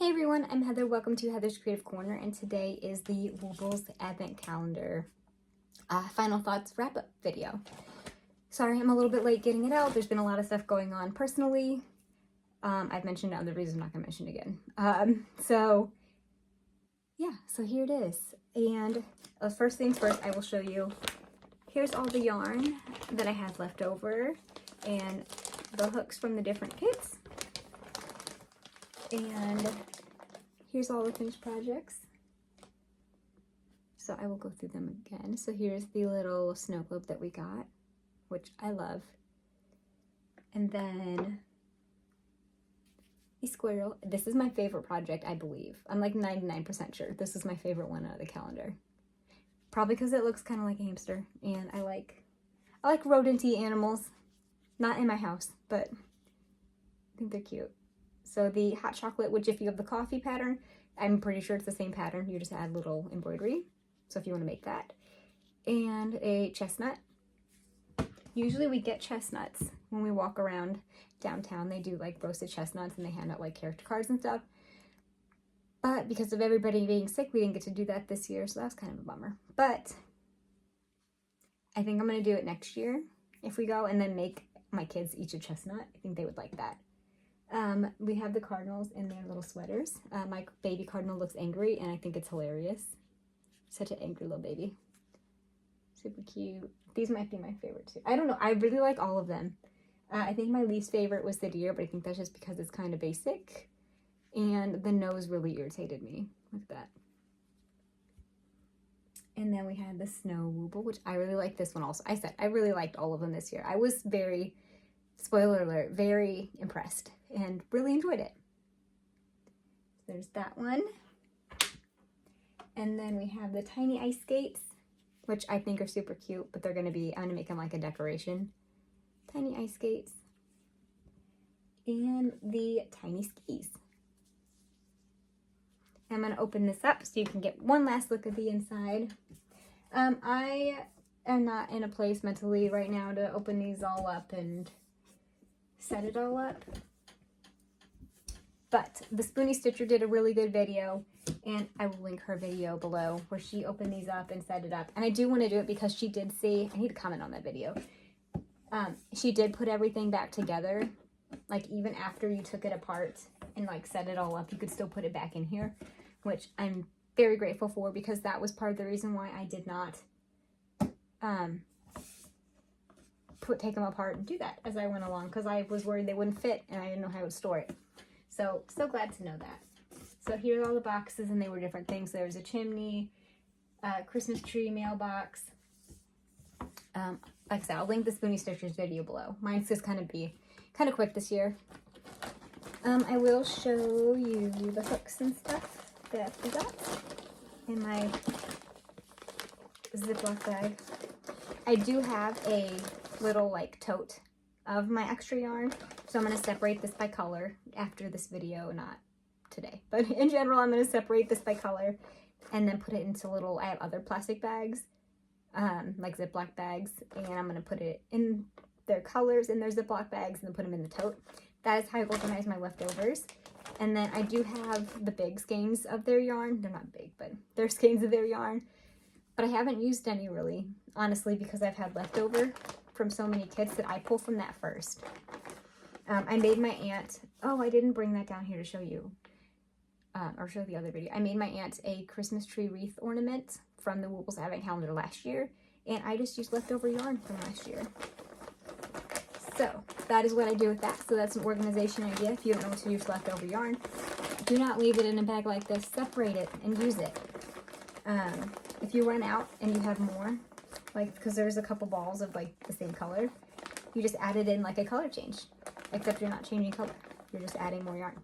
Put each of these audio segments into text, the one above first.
Hey everyone, I'm Heather. Welcome to Heather's Creative Corner, and today is the Woobles Advent Calendar Final Thoughts wrap-up video. Sorry, I'm a little bit late getting it out. There's been a lot of stuff going on personally. I've mentioned other reasons, I'm not going to mention again. So here it is. And first things first, I will show you, here's all the yarn that I have left over, and the hooks from the different kits. And here's all the finished projects. So I will go through them again. So here's the little snow globe that we got, which I love. And then the squirrel. This is my favorite project, I believe. I'm like 99% sure this is my favorite one out of the calendar. Probably because it looks kind of like a hamster, and I like rodent-y animals. Not in my house, but I think they're cute. So the hot chocolate, which if you have the coffee pattern, I'm pretty sure it's the same pattern. You just add little embroidery. So if you want to make that. And a chestnut. Usually we get chestnuts when we walk around downtown. They do like roasted chestnuts and they hand out like character cards and stuff. But because of everybody being sick, we didn't get to do that this year. So that's kind of a bummer. But I think I'm going to do it next year if we go, and then make my kids each a chestnut. I think they would like that. We have the cardinals in their little sweaters. My baby cardinal looks angry, and I think it's hilarious. Such an angry little baby. Super cute. These might be my favorite too. I don't know. I really like all of them. I think my least favorite was the deer, but I think that's just because it's kind of basic. And the nose really irritated me. Look at that. And then we had the snow wooble, which I really like this one also. I said I really liked all of them this year. I was very, spoiler alert, very impressed and really enjoyed it. There's that one. And then we have the tiny ice skates, which I think are super cute, but they're going to be, I'm going to make them like a decoration. Tiny ice skates. And the tiny skis. I'm going to open this up so you can get one last look at the inside. I am not in a place mentally right now to open these all up and set it all up. But the Spoony Stitcher did a really good video, and I will link her video below where she opened these up and set it up. And I do want to do it because she did say, I need to comment on that video. She did put everything back together. Like even after you took it apart and like set it all up, you could still put it back in here, which I'm very grateful for, because that was part of the reason why I did not take them apart and do that as I went along, because I was worried they wouldn't fit and I didn't know how I would store it. So glad to know that. So here's all the boxes, and they were different things. There was a chimney, Christmas tree, mailbox. Like I said, I'll link the Spoony Stitchers video below. Mine's just kind of quick this year. I will show you the hooks and stuff that we got in my Ziploc bag. I do have a little like tote of my extra yarn, so I'm going to separate this by color after this video, not today, but in general I'm going to separate this by color and then put it into little, I have other plastic bags, like Ziploc bags, and I'm going to put it in their colors in their Ziploc bags and then put them in the tote. That is how I organize my leftovers. And then I do have the big skeins of their yarn. They're not big, but they're skeins of their yarn. But I haven't used any really, honestly, because I've had leftover from so many kits that I pull from that first. I made my aunt, oh, I didn't bring that down here to show you, or show the other video. I made my aunt a Christmas tree wreath ornament from the Woobles Advent Calendar last year, and I just used leftover yarn from last year. So that is what I do with that. So that's an organization idea. If you don't know what to use leftover yarn, do not leave it in a bag like this. Separate it and use it. If you run out and you have more, like, because there's a couple balls of like the same color, you just add it in like a color change, except you're not changing color, you're just adding more yarn.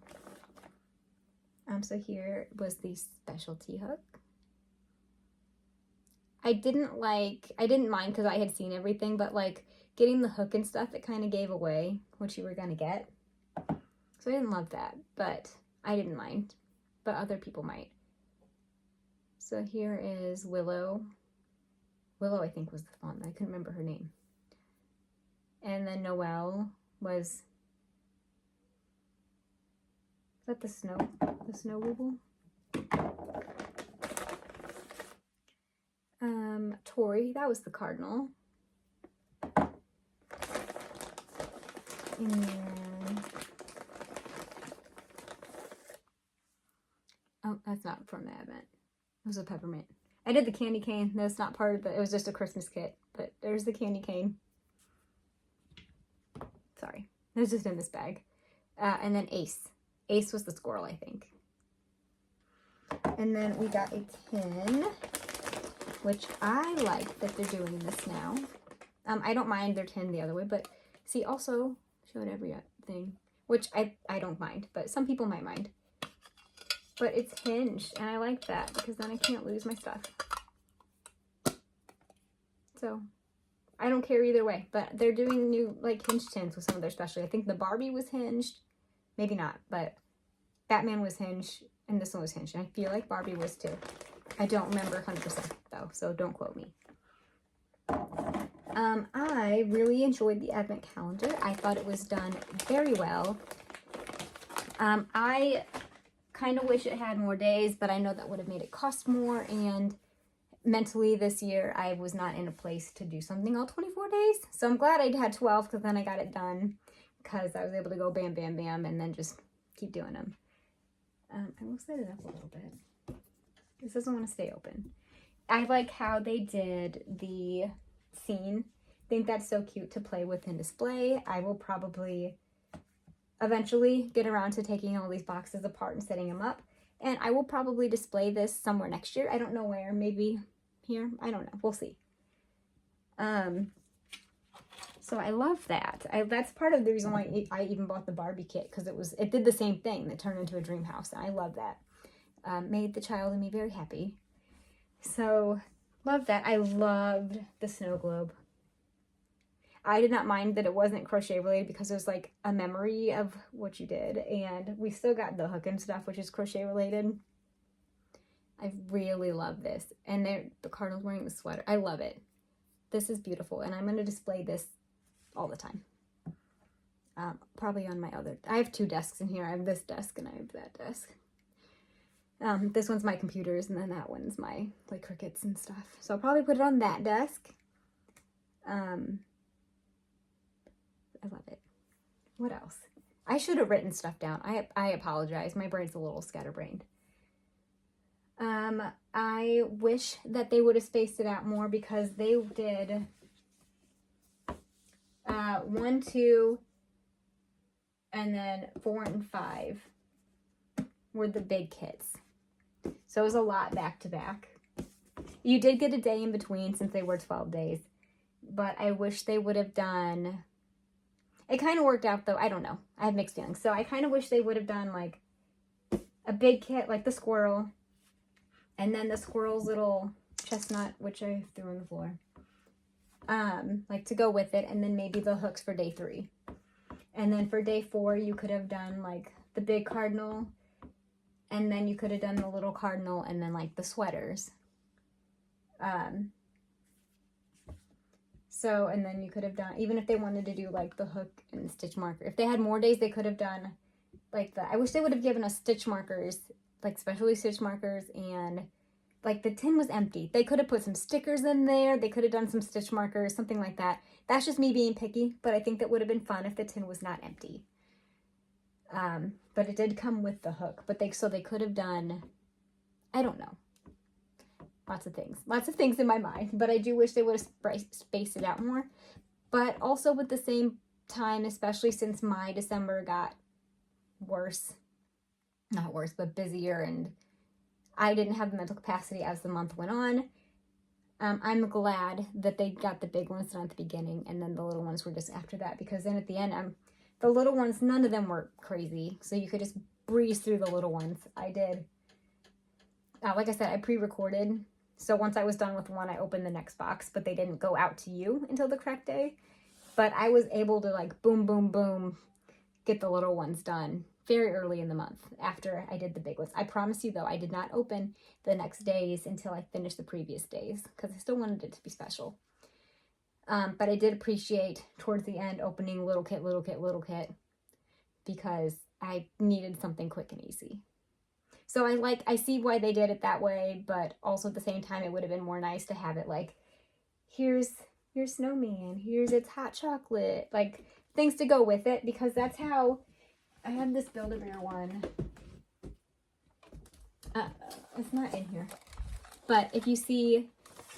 So here was the specialty hook. I didn't mind because I had seen everything, but like getting the hook and stuff, it kind of gave away what you were gonna get. So I didn't love that, but I didn't mind, but other people might. So here is Willow. Willow, I think, was the font. I couldn't remember her name. And then Noelle was that the snow wooble? Tori, that was the cardinal. And then, oh, that's not from the Advent. It was a peppermint. I did the candy cane. That's not part of it was just a Christmas kit. But there's the candy cane. Sorry. It was just in this bag. And then Ace. Ace was the squirrel, I think. And then we got a tin, which I like that they're doing this now. I don't mind their tin the other way, but see, also showed everything, which I don't mind, but some people might mind. But it's hinged, and I like that because then I can't lose my stuff. So I don't care either way, but they're doing new like hinged tins with some of their specialty. I think the Barbie was hinged, maybe not, but Batman was hinged, and this one was hinged. And I feel like Barbie was too. I don't remember 100% though, so don't quote me. I really enjoyed the Advent calendar. I thought it was done very well. I kind of wish it had more days, but I know that would have made it cost more, and mentally this year I was not in a place to do something all 24 days. So I'm glad I had 12 because then I got it done because I was able to go bam, bam, bam, and then just keep doing them. I will set it up a little bit. This doesn't want to stay open. I like how they did the scene. I think that's so cute to play with and display. I will probably eventually get around to taking all these boxes apart and setting them up. And I will probably display this somewhere next year. I don't know where. Maybe here. I don't know. We'll see. So I love that. That's part of the reason why I even bought the Barbie kit, because it did the same thing that turned into a dream house. And I love that. Made the child in me very happy. So love that. I loved the snow globe. I did not mind that it wasn't crochet related because it was like a memory of what you did. And we still got the hook and stuff, which is crochet related. I really love this. And the cardinal's wearing the sweater. I love it. This is beautiful. And I'm going to display this all the time. Probably on my I have two desks in here. I have this desk and I have that desk. This one's my computers, and then that one's my like Cricuts and stuff. So I'll probably put it on that desk. I love it. What else? I should have written stuff down. I apologize. My brain's a little scatterbrained. I wish that they would have spaced it out more because they did 1, 2, and then 4 and 5 were the big kits. So it was a lot back to back. You did get a day in between since they were 12 days. But I wish they would have done... It kind of worked out though. I don't know. I have mixed feelings. So I kind of wish they would have done like a big kit like the squirrel. And then the squirrel's little chestnut, which I threw on the floor. Like to go with it. And then maybe the hooks for day 3. And then for day 4, you could have done like the big cardinal. And then you could have done the little cardinal and then like the sweaters. So, and then you could have done, even if they wanted to do like the hook and stitch marker. If they had more days, they could have done like I wish they would have given us stitch markers, like specially stitch markers, and like the tin was empty. They could have put some stickers in there. They could have done some stitch markers, something like that. That's just me being picky, but I think that would have been fun if the tin was not empty. But it did come with the hook, but they could have done, I don't know. Lots of things in my mind, but I do wish they would have spaced it out more. But also with the same time, especially since my December got worse, not worse, but busier, and I didn't have the mental capacity as the month went on. I'm glad that they got the big ones done at the beginning, and then the little ones were just after that, because then at the end, the little ones, none of them were crazy, so you could just breeze through the little ones. I did. Like I said, I pre-recorded. So once I was done with one, I opened the next box, but they didn't go out to you until the correct day. But I was able to like boom, boom, boom, get the little ones done very early in the month after I did the big ones. I promise you though, I did not open the next days until I finished the previous days because I still wanted it to be special. But I did appreciate towards the end opening little kit, because I needed something quick and easy. So I see why they did it that way, but also at the same time, it would have been more nice to have it like, here's your snowman, here's its hot chocolate, like things to go with it, because that's how I have this Build-A-Bear one. It's not in here. But if you see,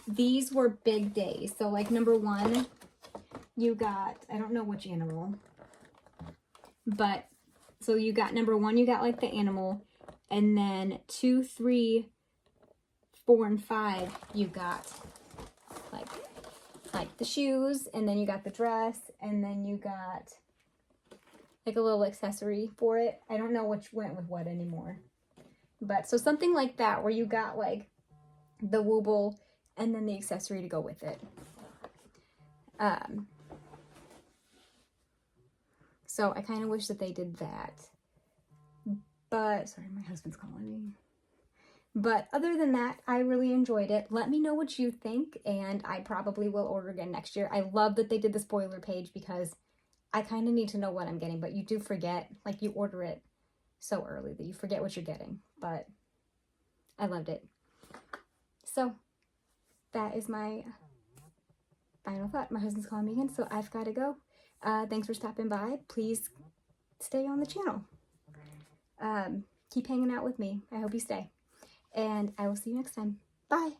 these were big days. So like number 1, you got, I don't know which animal, but so you got number 1, you got like the animal, and then 2, 3, 4, and 5, you got like the shoes, and then you got the dress, and then you got like a little accessory for it. I don't know which went with what anymore. But so something like that, where you got like the Wooble and then the accessory to go with it. So I kind of wish that they did that. But, sorry, my husband's calling me. But other than that, I really enjoyed it. Let me know what you think, and I probably will order again next year. I love that they did the spoiler page because I kind of need to know what I'm getting, but you do forget. Like, you order it so early that you forget what you're getting. But I loved it. So, that is my final thought. My husband's calling me again, so I've got to go. Thanks for stopping by. Please stay on the channel. Keep hanging out with me. I hope you stay. And I will see you next time. Bye.